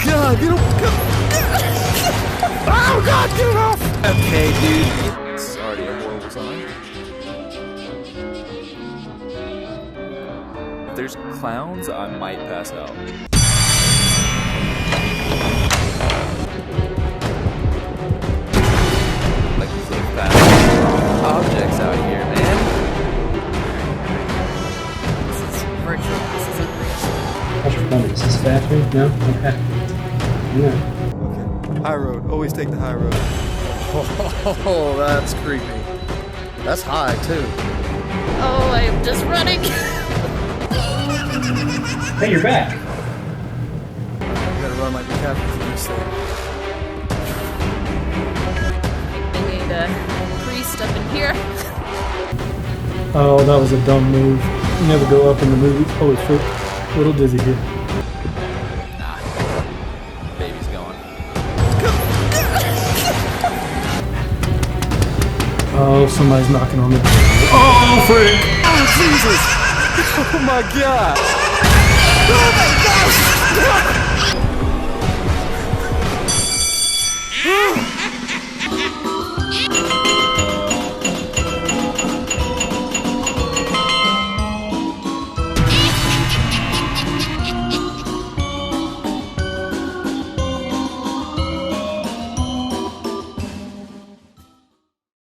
God, get him! Oh God, get it off! Okay, dude. Sorry, a horrible sign. If there's clowns, I might pass out. Like these little fast objects out here, man. This is virtual. This is unreal. How's your phone? Is this bathroom? No? Okay. Yeah. Okay. High road. Always take the high road. Oh, that's creepy. That's high, too. Oh, I'm just running. Hey, you're back. You gotta run like the captain from this thing. They need a priest up in here. Oh, that was a dumb move. You never go up in the movie. Holy shit. A little dizzy here. Nah. Baby's going. Oh, somebody's knocking on the door. Oh, freak! Oh, Jesus! Oh, my God! Oh, my gosh!